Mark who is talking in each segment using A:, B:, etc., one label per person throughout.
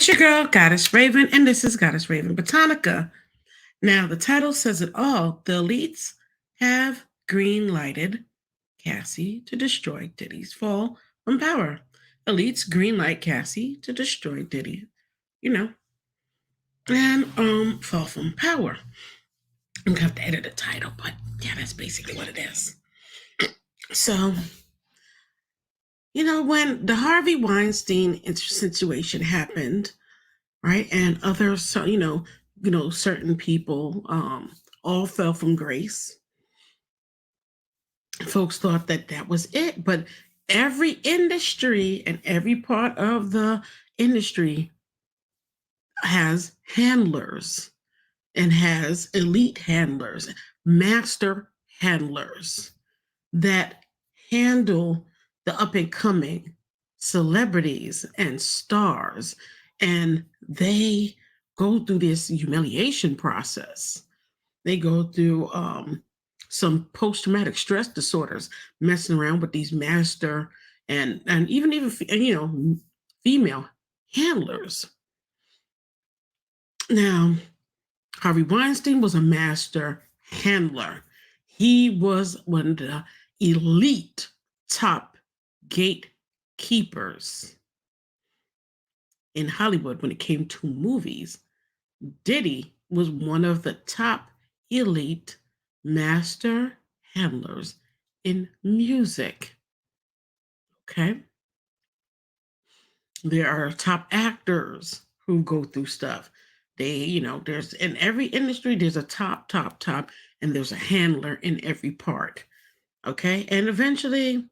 A: It's your girl, Goddess Raven, and this is Goddess Raven Botanica. Now, the title says it all. The elites have green lighted Cassie to destroy Diddy's fall from power. Elites green light Cassie to destroy Diddy, you know, and fall from power. I'm gonna have to edit the title, but yeah, that's basically what it is. So, when the Harvey Weinstein situation happened, right, and other, certain people all fell from grace. Folks thought that that was it, but every industry and every part of the industry has handlers and has elite handlers, master handlers that handle the up and coming celebrities and stars, and they go through this humiliation process. They go through some post-traumatic stress disorders, messing around with these master and even female handlers. Now, Harvey Weinstein was a master handler. He was one of the elite top gatekeepers in Hollywood when it came to movies. Diddy was one of the top elite master handlers in music. Okay. There are top actors who go through stuff. There's in every industry, there's a top, and there's a handler in every part. Okay. And eventually,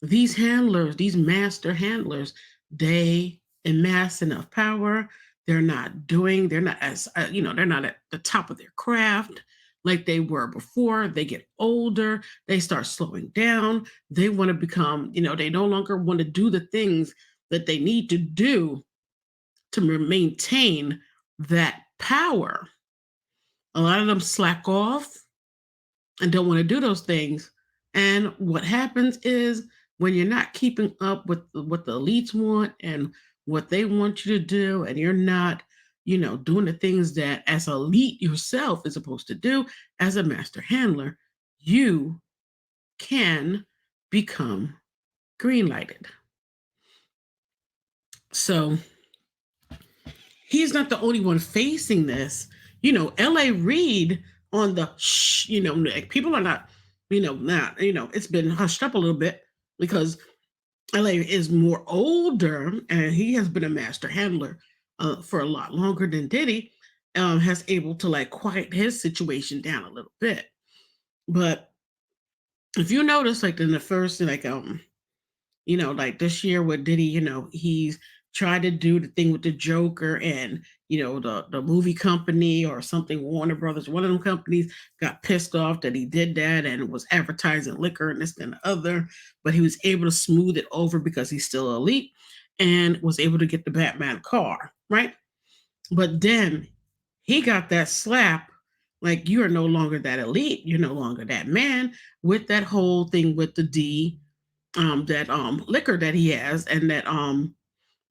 A: these handlers, these master handlers, they amass enough power. They're not as, they're not at the top of their craft like they were before. They get older, they start slowing down. They want to become, they no longer want to do the things that they need to do to maintain that power. A lot of them slack off and don't want to do those things. And what happens is when you're not keeping up with what the elites want and what they want you to do, and you're not, doing the things that as elite yourself is supposed to do as a master handler, you can become greenlighted. So he's not the only one facing this. L.A. Reid on the people are not, it's been hushed up a little bit because L.A. is more older and he has been a master handler for a lot longer than Diddy, has able to like quiet his situation down a little bit. But if you notice, like in the first, like this year with Diddy, he's tried to do the thing with the Joker, and the movie company or something, Warner Brothers, one of them companies got pissed off that he did that and was advertising liquor and this and the other, but he was able to smooth it over because he's still elite and was able to get the Batman car, right? But then he got that slap, like, you are no longer that elite, you're no longer that man, with that whole thing with the D, that liquor that he has, and that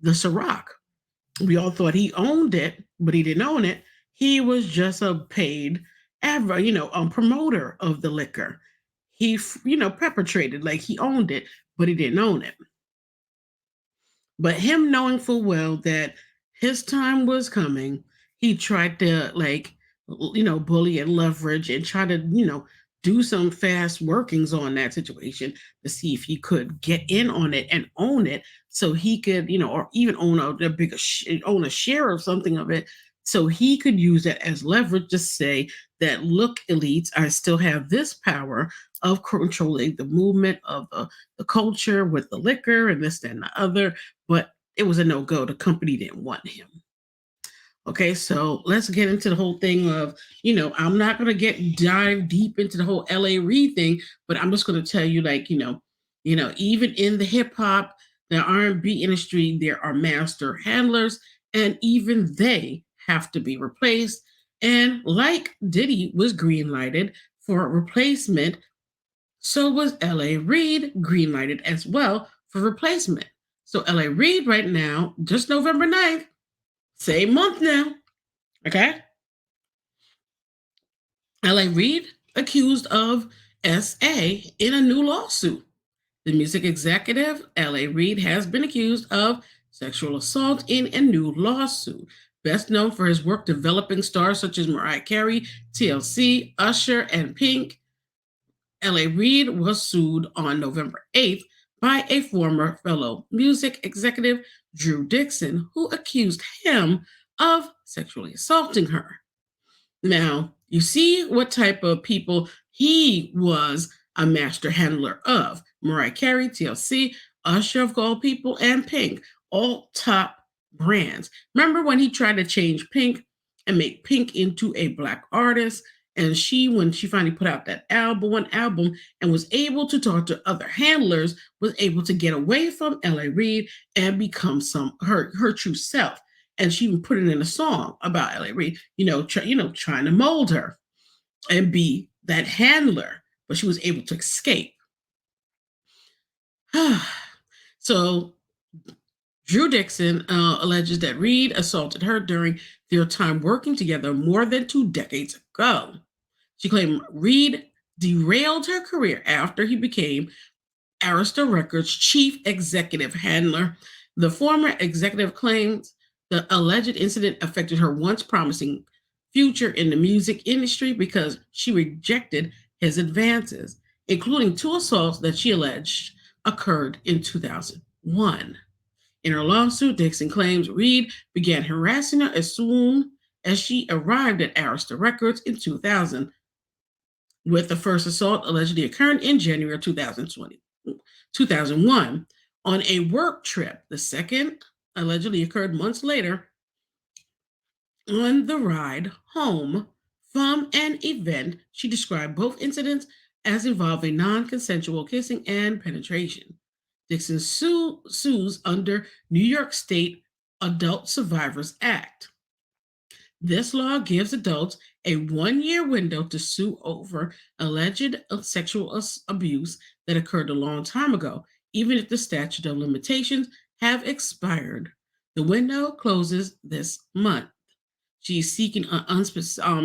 A: the Ciroc. We all thought he owned it, but he didn't own it. He was just a paid promoter of the liquor. He perpetrated like he owned it, but he didn't own it. But him knowing full well that his time was coming, he tried to bully and leverage and try to do some fast workings on that situation to see if he could get in on it and own it, so he could, or even own own a share of something of it, so he could use that as leverage to say that, look, elites, I still have this power of controlling the movement of the culture with the liquor and this and the other. But it was a no-go. The company didn't want him. Okay, so let's get into the whole thing of, I'm not going to dive deep into the whole L.A. Reid thing, but I'm just going to tell you, even in the hip hop, the R&B industry, there are master handlers, and even they have to be replaced. And like Diddy was greenlighted for a replacement, so was L.A. Reid greenlighted as well for replacement. So LA Reid right now, just November 9th, same month now, okay? LA Reid accused of SA in a new lawsuit. The music executive, LA Reid, has been accused of sexual assault in a new lawsuit. Best known for his work developing stars such as Mariah Carey, TLC, Usher, and Pink, LA Reid was sued on November 8th by a former fellow music executive, Drew Dixon, who accused him of sexually assaulting her. Now, you see what type of people he was a master handler of. Mariah Carey, TLC, Usher of all people, and Pink, all top brands. Remember when he tried to change Pink and make Pink into a Black artist? And when she finally put out that one album, and was able to talk to other handlers, was able to get away from LA Reid and become her true self. And she even put it in a song about LA Reid, trying to mold her and be that handler, but she was able to escape. So Drew Dixon alleges that Reid assaulted her during their time working together more than 2 decades ago. She claimed Reid derailed her career after he became Arista Records' chief executive handler. The former executive claims the alleged incident affected her once promising future in the music industry because she rejected his advances, including 2 assaults that she alleged occurred in 2001. In her lawsuit, Dixon claims Reid began harassing her as soon as she arrived at Arista Records in 2000, with the first assault allegedly occurring in January 2001 on a work trip. The second allegedly occurred months later on the ride home from an event. She described both incidents as involving non-consensual kissing and penetration. Dixon sues under New York State Adult Survivors Act. This law gives adults a 1-year window to sue over alleged sexual abuse that occurred a long time ago, even if the statute of limitations have expired. The window closes this month. She's seeking an unspecified,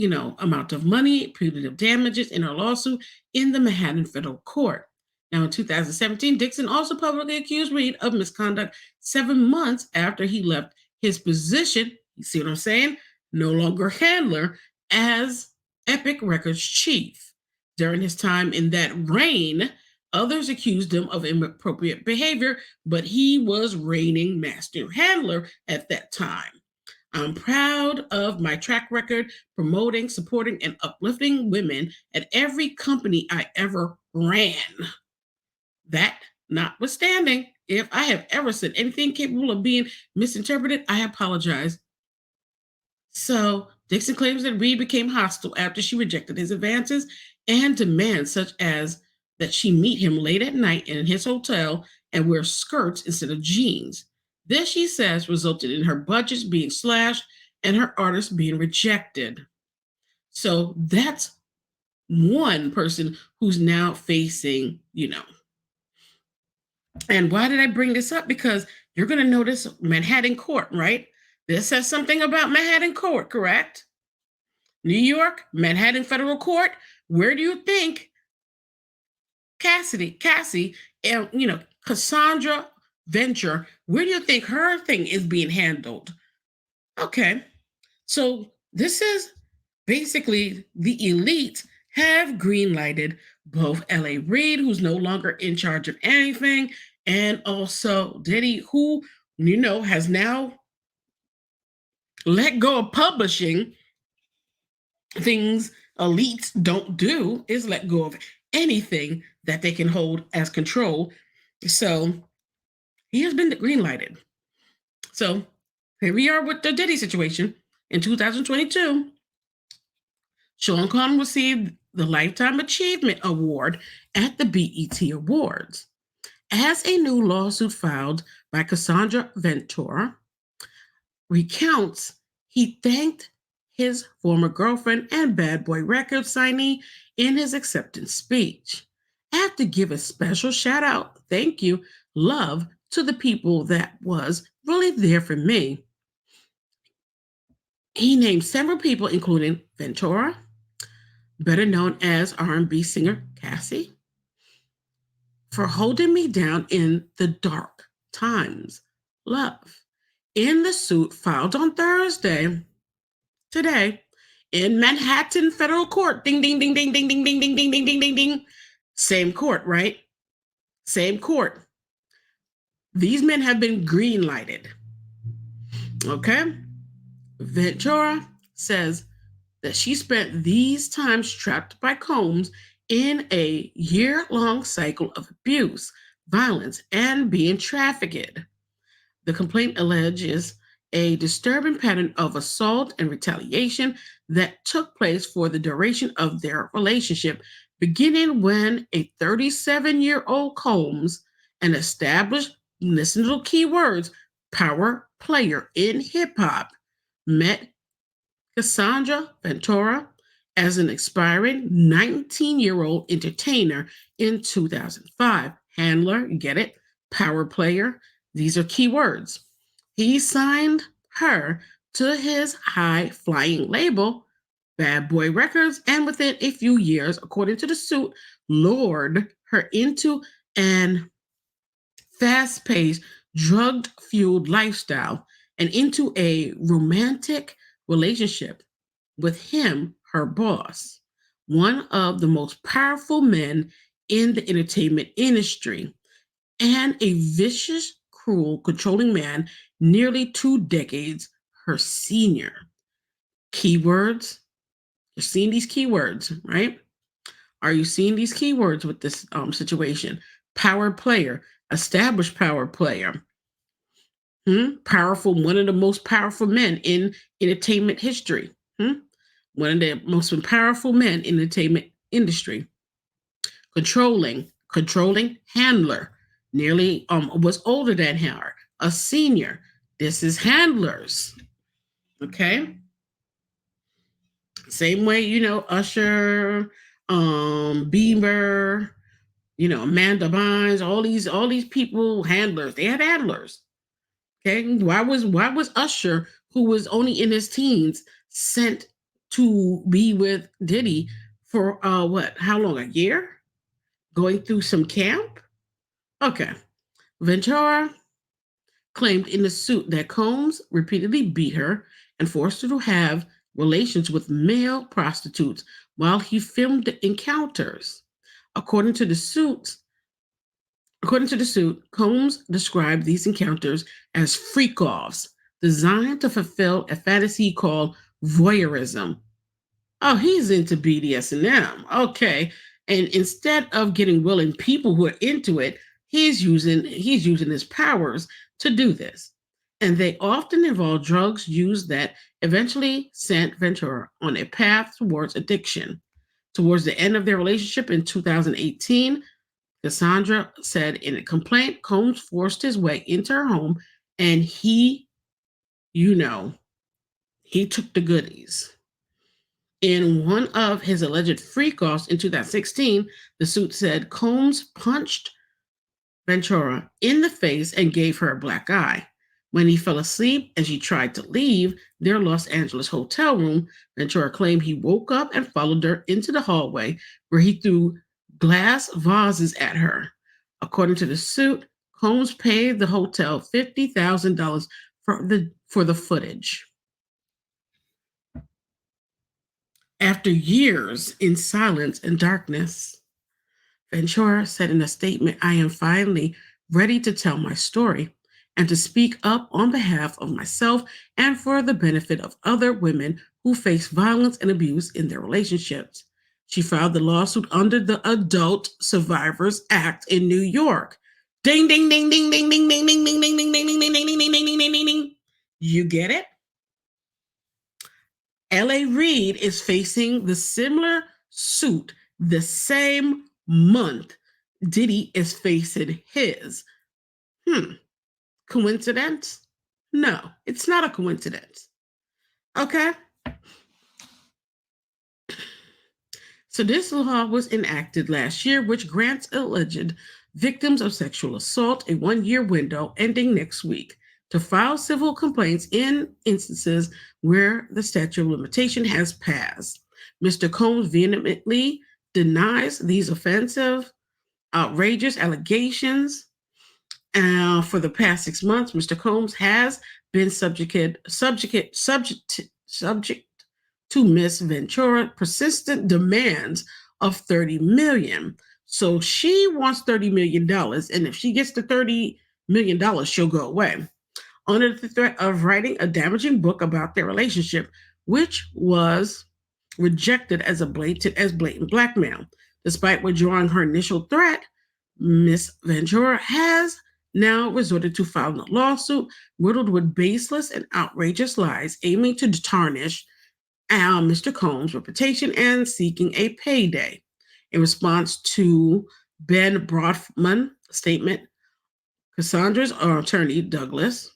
A: amount of money, punitive damages in her lawsuit in the Manhattan Federal Court. Now, in 2017, Dixon also publicly accused Reid of misconduct 7 months after he left his position. You see what I'm saying? No longer handler, as Epic Records chief. During his time in that reign, others accused him of inappropriate behavior, but he was reigning master handler at that time. I'm proud of my track record promoting, supporting, and uplifting women at every company I ever ran. That notwithstanding, if I have ever said anything capable of being misinterpreted, I apologize. So Dixon claims that Reid became hostile after she rejected his advances and demands such as that she meet him late at night in his hotel and wear skirts instead of jeans. This, she says, resulted in her budgets being slashed and her artists being rejected. So that's one person who's now facing, And why did I bring this up? Because you're going to notice Manhattan Court, right? This says something about Manhattan Court, correct? New York, Manhattan Federal Court. Where do you think Cassie, and Cassandra Ventura, where do you think her thing is being handled? Okay, so this is basically the elite have greenlighted both LA Reid, who's no longer in charge of anything, and also Diddy, who, has now let go of publishing. Things elites don't do is let go of anything that they can hold as control. So he has been greenlighted. So here we are with the Diddy situation. In 2022, Sean Conn received the Lifetime Achievement Award at the BET Awards. As a new lawsuit filed by Cassandra Ventura recounts, he thanked his former girlfriend and Bad Boy Records signee in his acceptance speech. have to give a special shout out, thank you, love to the people that was really there for me. He named several people, including Ventura, better known as R&B singer Cassie, for holding me down in the dark times. Love. In the suit filed on Thursday, today, in Manhattan Federal Court. Ding, ding, ding, ding, ding, ding, ding, ding, ding, ding, ding, ding, ding. Same court, right? Same court. These men have been green lighted. Okay? Ventura says that she spent these times trapped by Combs in a year-long cycle of abuse, violence, and being trafficked. The complaint alleges a disturbing pattern of assault and retaliation that took place for the duration of their relationship, beginning when a 37-year-old Combs, an established, listen to the key words, power player in hip hop, met Cassandra Ventura as an aspiring 19-year-old entertainer in 2005. Handler, get it? Power player. These are key words. He signed her to his high flying label, Bad Boy Records, and within a few years, according to the suit, lured her into an fast paced, drug fueled lifestyle and into a romantic relationship with him, her boss, one of the most powerful men in the entertainment industry, and a vicious, cruel, controlling man nearly 2 decades her senior. Keywords. You're seeing these keywords, right? Are you seeing these keywords with this situation? Power player, established power player, powerful, one of the most powerful men in entertainment history. One of the most powerful men in the entertainment industry. Controlling handler, nearly was older than her, a senior. This is handlers. Okay. Same way, Usher, Bieber, Amanda Bynes, all these people, handlers. They had handlers. Okay. Why was Usher, who was only in his teens, sent to be with Diddy for what? How long? A year? Going through some camp? Okay. Ventura claimed in the suit that Combs repeatedly beat her and forced her to have relations with male prostitutes while he filmed the encounters. According to the suit, Combs described these encounters as freak-offs designed to fulfill a fantasy called voyeurism. Oh, he's into BDSM. Okay. And instead of getting willing people who are into it, he's using his powers to do this. And they often involve drugs used that eventually sent Ventura on a path towards addiction. Towards the end of their relationship in 2018, Cassandra said in a complaint, Combs forced his way into her home and you know, he took the goodies. In one of his alleged freak-offs in 2016, the suit said Combs punched Ventura in the face and gave her a black eye. When he fell asleep and she tried to leave their Los Angeles hotel room, Ventura claimed he woke up and followed her into the hallway where he threw glass vases at her. According to the suit, Combs paid the hotel $50,000 for the footage. After years in silence and darkness, Ventura said in a statement, I am finally ready to tell my story and to speak up on behalf of myself and for the benefit of other women who face violence and abuse in their relationships. She filed the lawsuit under the Adult Survivors Act in New York. Ding, ding, ding, ding, ding, ding, ding, ding, ding, ding, ding, ding, ding, ding, ding, ding, ding, ding, ding, ding. You get it? L.A. Reid is facing the similar suit the same month Diddy is facing his. Coincidence? No, it's not a coincidence. Okay? So this law was enacted last year, which grants alleged victims of sexual assault a 1 year window ending next week to file civil complaints in instances where the statute of limitation has passed. Mr. Combs vehemently denies these offensive, outrageous allegations. For the past 6 months, Mr. Combs has been subject to Miss Ventura persistent demands of 30 million. So she wants $30 million, and if she gets the $30 million, she'll go away. Under the threat of writing a damaging book about their relationship, which was rejected as blatant blackmail. Despite withdrawing her initial threat, Miss Ventura has now resorted to filing a lawsuit riddled with baseless and outrageous lies, aiming to tarnish Mr. Combs' reputation and seeking a payday. In response to Ben Broadman's statement, Cassandra's attorney, Douglas,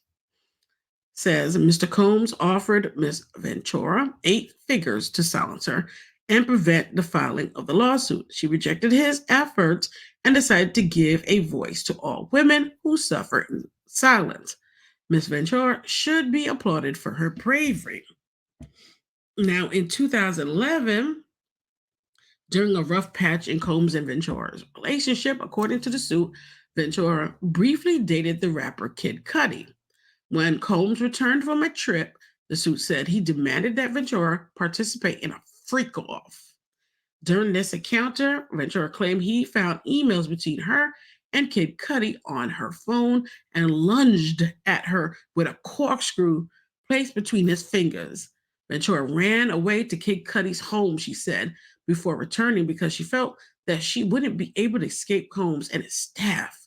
A: says Mr. Combs offered Miss Ventura 8 figures to silence her and prevent the filing of the lawsuit. She rejected his efforts and decided to give a voice to all women who suffer in silence. Miss Ventura should be applauded for her bravery. Now, in 2011, during a rough patch in Combs and Ventura's relationship, according to the suit, Ventura briefly dated the rapper Kid Cudi. When Combs returned from a trip, the suit said he demanded that Ventura participate in a freak-off. During this encounter, Ventura claimed he found emails between her and Kid Cudi on her phone and lunged at her with a corkscrew placed between his fingers. Ventura ran away to Kid Cudi's home, she said, before returning because she felt that she wouldn't be able to escape Combs and his staff,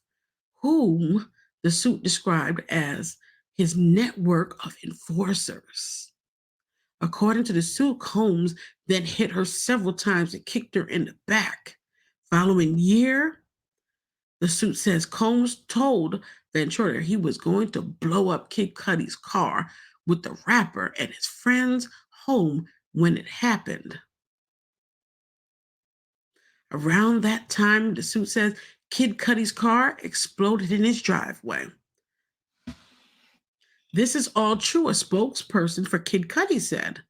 A: whom the suit described as his network of enforcers. According to the suit, Combs then hit her several times and kicked her in the back. Following year, the suit says Combs told Ventura he was going to blow up Kid Cudi's car with the rapper at his friend's home when it happened. Around that time, the suit says Kid Cudi's car exploded in his driveway. This is all true, a spokesperson for Kid Cudi said.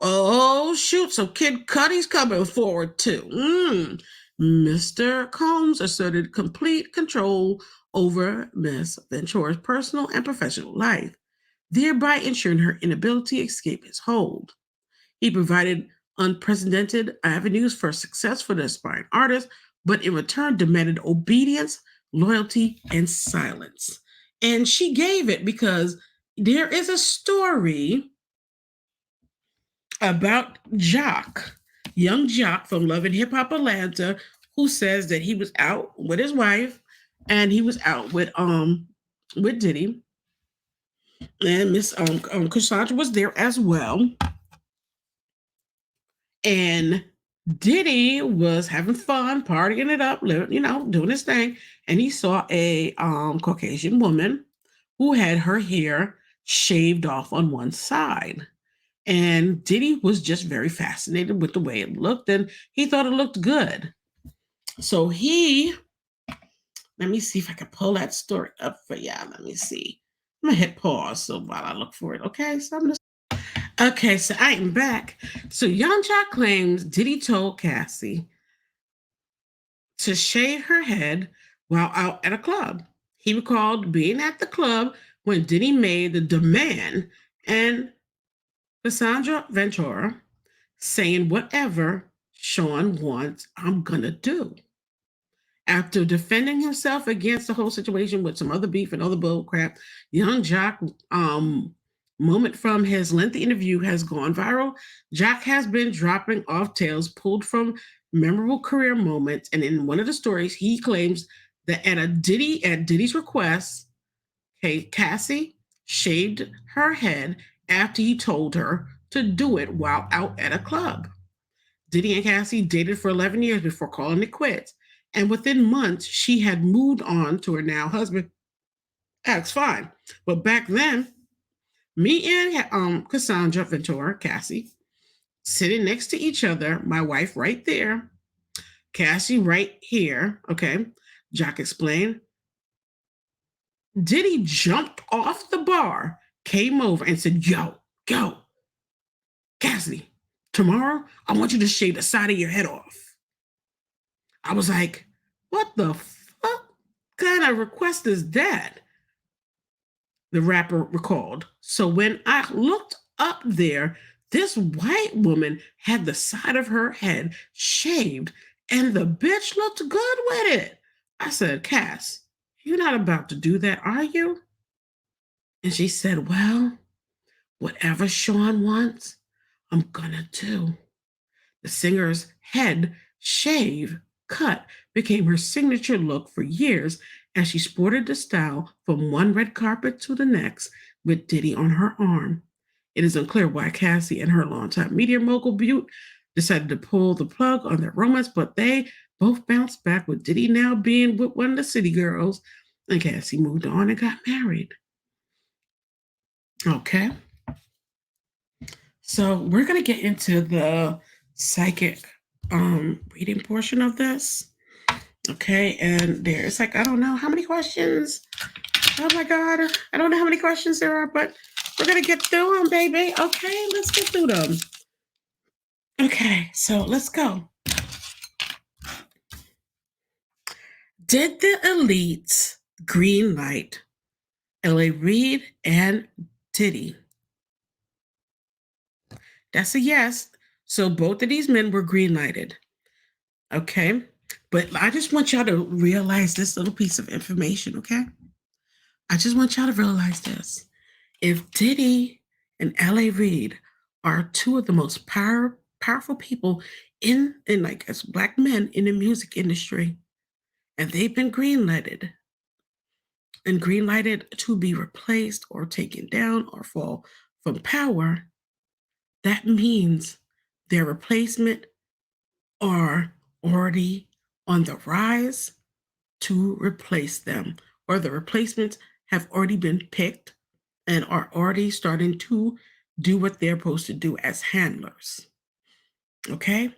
A: Oh, shoot, so Kid Cudi's coming forward too. Mr. Combs asserted complete control over Miss Ventura's personal and professional life, thereby ensuring her inability to escape his hold. He provided unprecedented avenues for success for the aspiring artist, but in return demanded obedience, loyalty, and silence. And she gave it because there is a story about Jock, young Jock from Love and Hip Hop Atlanta, who says that he was out with his wife and he was out with Diddy. And Miss Cassandra was there as well. And Diddy was having fun, partying it up, doing his thing. And he saw a Caucasian woman who had her hair shaved off on one side. And Diddy was just very fascinated with the way it looked, and he thought it looked good. So let me see if I can pull that story up for y'all. Let me see. I'm gonna hit pause so while I look for it. Okay, so I am back. So Young Jock claims Diddy told Cassie to shave her head while out at a club. He recalled being at the club when Diddy made the demand, and Cassandra Ventura saying, "Whatever Sean wants, I'm gonna do." After defending himself against the whole situation with some other beef and other bull crap, Young Jock moment from his lengthy interview has gone viral. Jock has been dropping off tales pulled from memorable career moments, and in one of the stories, he claims that at Diddy's request, Cassie shaved her head after he told her to do it while out at a club. Diddy and Cassie dated for 11 years before calling it quits, and within months, she had moved on to her now husband. That's fine. But back then, me and Cassandra Ventura, Cassie, sitting next to each other, my wife right there, Cassie right here. Okay. Jack explained. Diddy jumped off the bar, came over, and said, yo, Cassidy, tomorrow I want you to shave the side of your head off. I was like, what the fuck kind of request is that? The rapper recalled. So when I looked up there, this white woman had the side of her head shaved, and the bitch looked good with it. I said, Cass, you're not about to do that, are you? And she said, well, whatever Sean wants, I'm gonna do. The singer's head shave cut became her signature look for years as she sported the style from one red carpet to the next with Diddy on her arm. It is unclear why Cassie and her longtime media mogul Butte decided to pull the plug on their romance, but they both bounced back with Diddy now being with one of the city girls, and Cassie moved on and got married. Okay. So we're going to get into the psychic reading portion of this. Okay, and there's like, I don't know how many questions. Oh my God, I don't know how many questions there are, but we're going to get through them, baby. Okay, let's get through them. Okay, so let's go. Did the elites greenlight L.A. Reid and Diddy? That's a yes. So both of these men were greenlighted. Okay. But I just want y'all to realize this little piece of information, okay? I just want y'all to realize this. If Diddy and L.A. Reid are two of the most powerful people in like as Black men in the music industry, and they've been greenlighted to be replaced or taken down or fall from power, that means their replacement are already on the rise to replace them, or the replacements have already been picked and are already starting to do what they're supposed to do as handlers. Okay?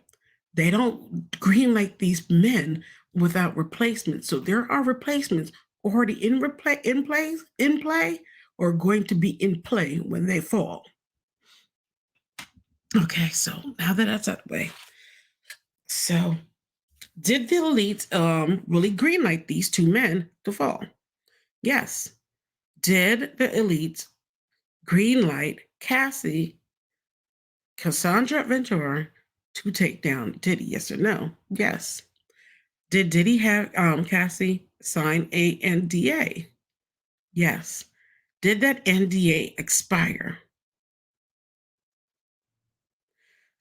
A: They don't greenlight these men without replacements. So there are replacements already in play, or going to be in play when they fall. Okay, so now that that's out of the way. So did the elites really greenlight these two men to fall? Yes. Did the elites greenlight Cassie, Cassandra Ventura to take down Diddy? Yes or no? Yes. Did Diddy have Cassie sign a NDA? Yes. Did that NDA expire?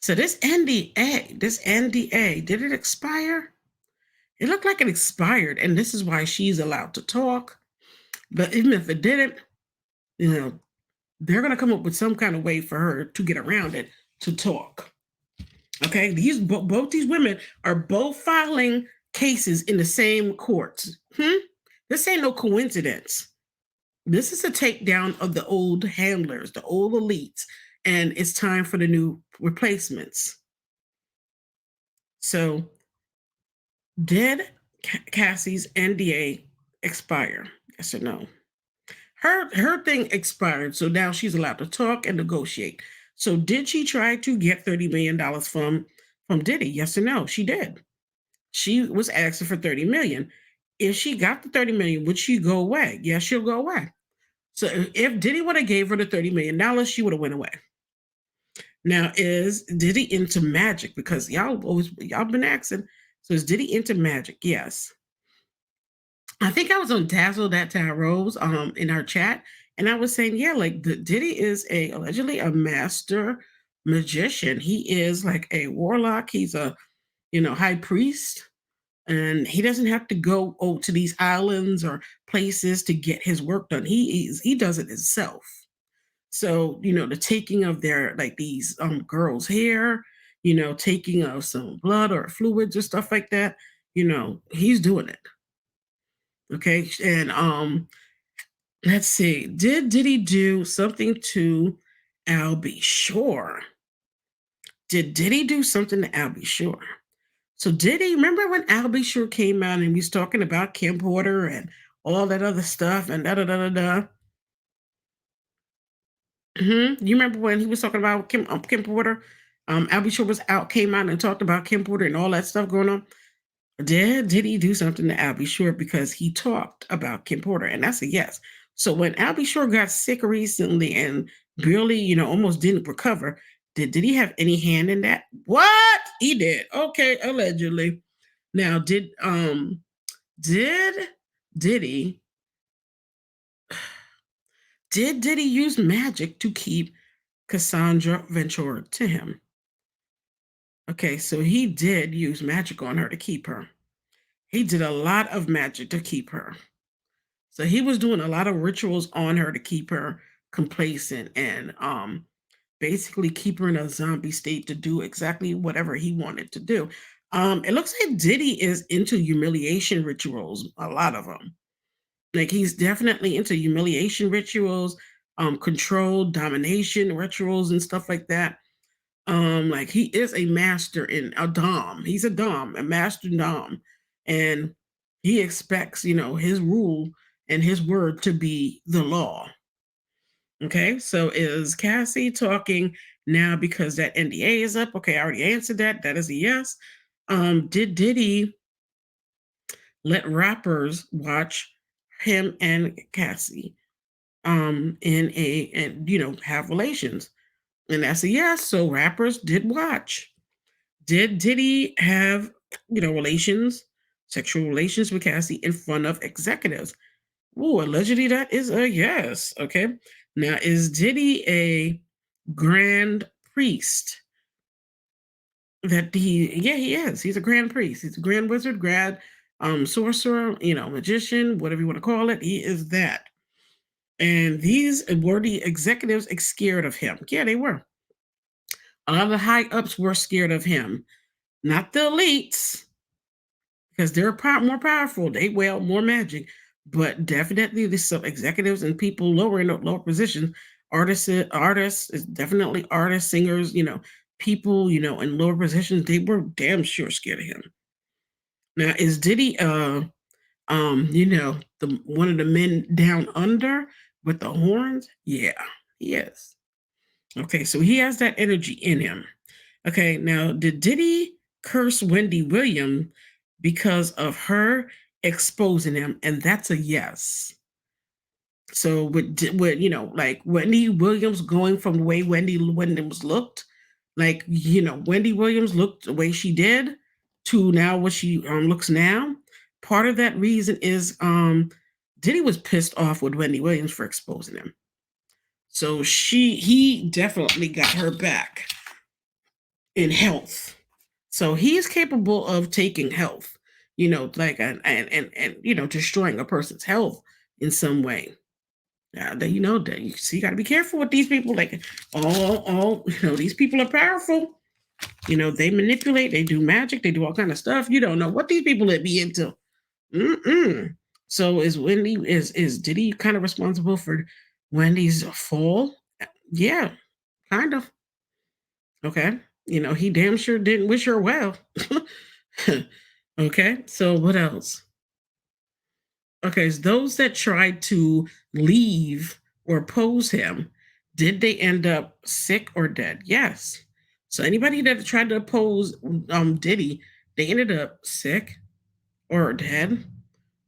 A: So this NDA, did it expire? It looked like it expired, and this is why she's allowed to talk. But even if it didn't, they're going to come up with some kind of way for her to get around it to talk. Okay, both these women are both filing cases in the same courts. This ain't no coincidence. This is a takedown of the old handlers, the old elites, and it's time for the new replacements. So, did Cassie's NDA expire? Yes or no? Her thing expired, so now she's allowed to talk and negotiate. So, did she try to get $30 million from Diddy? Yes or no? She did. She was asking for $30 million. If she got the $30 million, would she go away? Yes, she'll go away. So if Diddy would have gave her the $30 million, she would have went away. Now, is Diddy into magic? Because y'all been asking. So is Diddy into magic? Yes. I think I was on Dazzle That Tarot's in our chat, and I was saying, yeah, like Diddy is allegedly a master magician. He is like a warlock. He's a high priest, and he doesn't have to go to these islands or places to get his work done. He does it himself. So, the taking of their like these girls' hair, taking of some blood or fluids or stuff like that, he's doing it. Okay. And let's see. Did he do something to Albie? Sure. Did Diddy do something to Albie Shore? So Diddy, remember when Albie Shore came out and he was talking about Kim Porter and all that other stuff and da da da da da? You remember when he was talking about Kim Porter? Albie Shore was out, came out and talked about Kim Porter and all that stuff going on. Did he do something to Albie Shore because he talked about Kim Porter? And that's a yes. So when Albie Shore got sick recently and barely, almost didn't recover, did he have any hand in that? What? He did. Okay, allegedly. Now, did Diddy did Diddy use magic to keep Cassandra Ventura to him? Okay, so he did use magic on her to keep her. He did a lot of magic to keep her. So he was doing a lot of rituals on her to keep her complacent and basically keep her in a zombie state to do exactly whatever he wanted to do. It looks like Diddy is into humiliation rituals, a lot of them. Like he's definitely into humiliation rituals, control, domination rituals, and stuff like that. Like he is a master in a dom. He's a dom, a master dom, and he expects his rule and his word to be the law. Okay, so is Cassie talking now because that NDA is up? Okay, I already answered that. That is a yes. Did Diddy let rappers watch him and Cassie and have relations? And that's a yes. So rappers did watch. Did Diddy have relations, sexual relations with Cassie in front of executives? Oh, allegedly that is a yes. Okay. Now is Diddy a grand priest? He is. He's a grand priest. He's a grand wizard, grad sorcerer, magician, whatever you want to call it. He is that. And these were the executives scared of him. Yeah, they were. A lot of the high ups were scared of him, not the elites, because they're more powerful. They wield more magic, but definitely the some executives and people lower in the lower positions, artists is definitely artists, singers, people, in lower positions, they were damn sure scared of him. Now, is Diddy the one of the men down under with the horns? Yeah, he is. Okay, so he has that energy in him. Okay, now did Diddy curse Wendy Williams because of her exposing him? And that's a yes. So with like Wendy Williams going from the way Wendy Williams looked, like Wendy Williams looked the way she did to now what she looks now. Part of that reason is Diddy was pissed off with Wendy Williams for exposing him. So he definitely got her back in health. So he's capable of taking health, like and destroying a person's health in some way. That you got to be careful with these people. Like all these people are powerful. They manipulate, they do magic, they do all kind of stuff. You don't know what these people would be into. Mm-mm. So is Wendy is Diddy kind of responsible for Wendy's fall? Yeah, kind of. Okay. He damn sure didn't wish her well. Okay. So what else? Okay. So those that tried to leave or oppose him, did they end up sick or dead? Yes. So anybody that tried to oppose Diddy, they ended up sick or dead,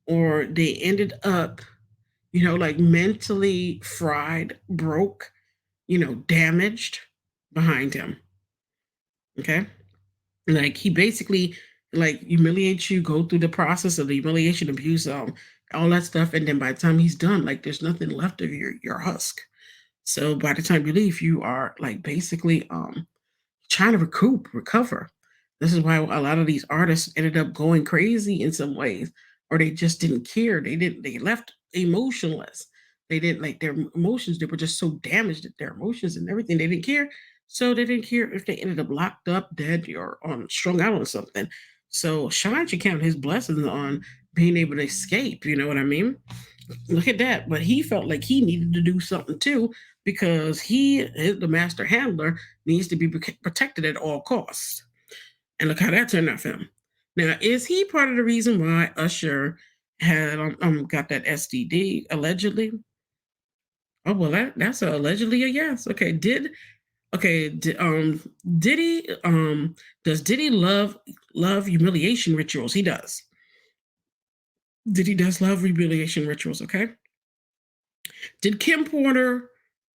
A: or they ended up, like mentally fried, broke, damaged behind him. Okay. Like he basically like humiliates you, go through the process of the humiliation, abuse, all that stuff, and then by the time he's done, like there's nothing left of your husk. So by the time you leave, you are like basically trying to recover. This is why a lot of these artists ended up going crazy in some ways, or they just didn't care. They left emotionless. They didn't like their emotions, they were just so damaged at their emotions and everything. They didn't care. So they didn't care if they ended up locked up, dead, or strung out on something. So Shine should count his blessings on being able to escape. You know what I mean? Look at that. But he felt like he needed to do something too because the master handler, needs to be protected at all costs. And look how that turned out for him. Now, is he part of the reason why Usher had got that STD allegedly? Oh well, that's allegedly a yes. Okay, Diddy does Diddy love humiliation rituals? He does. Diddy does love humiliation rituals. Okay. Did Kim Porter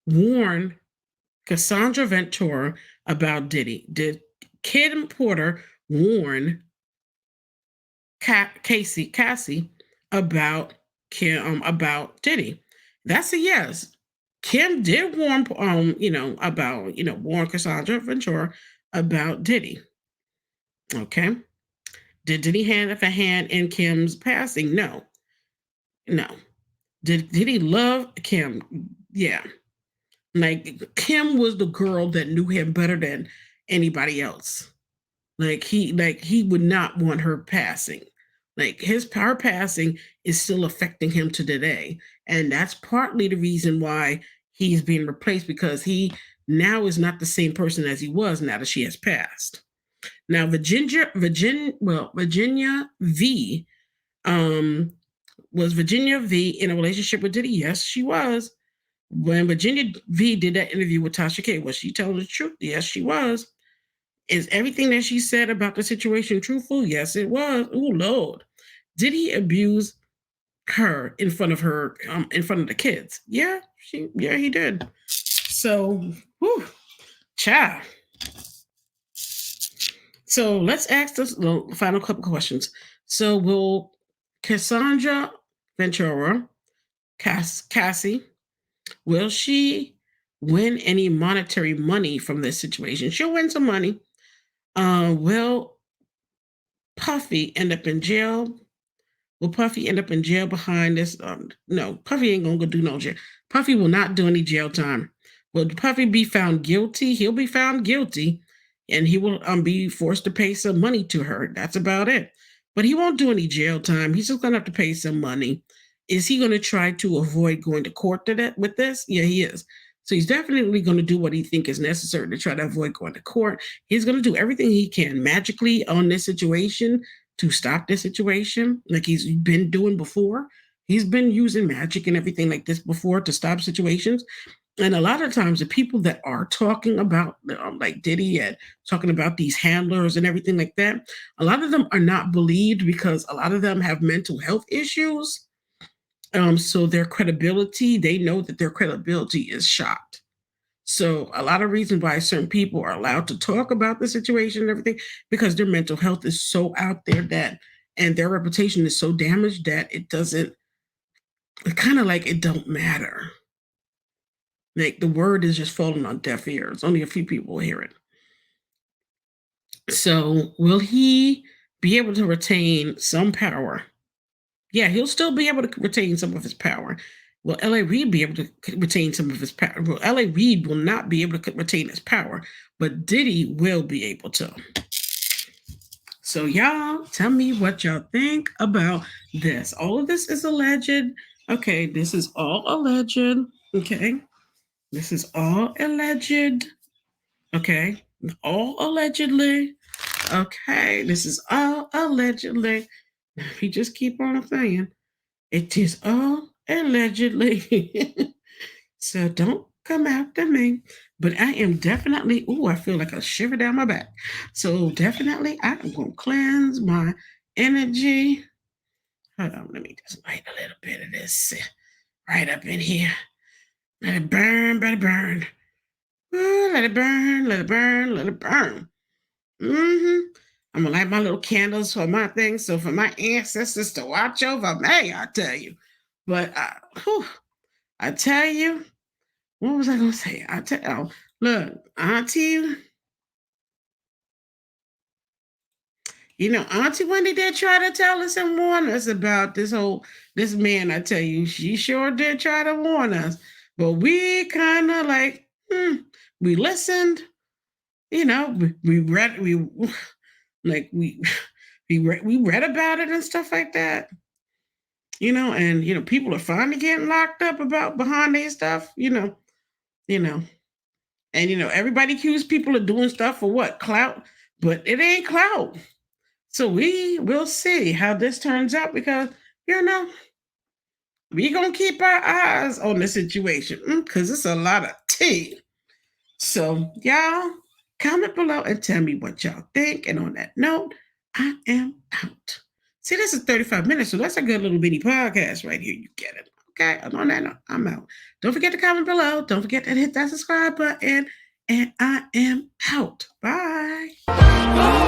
A: warn Cassandra Ventura about Diddy? Did Kim Porter warn Cassie about Diddy? That's a yes. Kim did warn warn Cassandra Ventura about Diddy. Okay. Did Diddy have a hand in Kim's passing? No. No. Did he love Kim? Yeah. Like Kim was the girl that knew him better than anybody else. He would not want her passing. Like her passing is still affecting him to today, and that's partly the reason why he's being replaced, because he now is not the same person as he was now that she has passed. Now Virginia V, was Virginia V in a relationship with Diddy? Yes, she was. When Virginia V did that interview with Tasha K, was she telling the truth? Yes, she was. Is everything that she said about the situation truthful? Yes, it was. Oh Lord, did he abuse her in front of her, in front of the kids? Yeah, he did. So, whew, child. So let's ask the final couple questions. So will Cassandra Ventura, Cassie, will she win any monetary money from this situation? She'll win some money. Will Puffy end up in jail? Will Puffy end up in jail behind this? No, Puffy ain't gonna go do no jail. Puffy will not do any jail time. Will Puffy be found guilty? He'll be found guilty, and he will be forced to pay some money to her. That's about it. But he won't do any jail time. He's just gonna have to pay some money. Is he going to try to avoid going to court with this? Yeah, he is. So he's definitely going to do what he thinks is necessary to try to avoid going to court. He's going to do everything he can magically on this situation to stop this situation, like he's been doing before. He's been using magic and everything like this before to stop situations. And a lot of times, the people that are talking about, like Diddy and talking about these handlers and everything like that, a lot of them are not believed because a lot of them have mental health issues. So their credibility, they know that their credibility is shot. So a lot of reasons why certain people are allowed to talk about the situation and everything, because their mental health is so out there that, and their reputation is so damaged that it doesn't, kind of like it don't matter. Like the word is just falling on deaf ears. Only a few people hear it. So will he be able to retain some power? Yeah, he'll still be able to retain some of his power. Will L.A. Reid be able to retain some of his power? Well, L.A. Reid will not be able to retain his power, but Diddy will be able to. So y'all, tell me what y'all think about this. All of this is alleged. Okay, this is all alleged. Okay, this is all alleged. Okay, all allegedly. Okay, this is all allegedly. If you just keep on saying, it is all allegedly. So don't come after me. But I am definitely, I feel like a shiver down my back. So definitely, I am going to cleanse my energy. Hold on, let me just light a little bit of this right up in here. Let it burn, let it burn. Ooh, let it burn, let it burn, let it burn. Mm-hmm. I'm going to light my little candles for my thing, so for my ancestors to watch over me, I tell you. But I tell you, what was I gonna say? Look, Auntie, Auntie Wendy did try to tell us and warn us about this man. I tell you, she sure did try to warn us, but we kind of we listened. We read we read about it and stuff like that. And people are finally getting locked up about behind their stuff, you know, and everybody accuse people of doing stuff for what? Clout, but it ain't clout. So we will see how this turns out because you know we gonna keep our eyes on the situation because it's a lot of tea. So y'all comment below and tell me what y'all think. And on that note, I am out. See, this is 35 minutes, so that's a good little bitty podcast right here. You get it. Okay. And on that note, I'm out. Don't forget to comment below. Don't forget to hit that subscribe button. And I am out. Bye.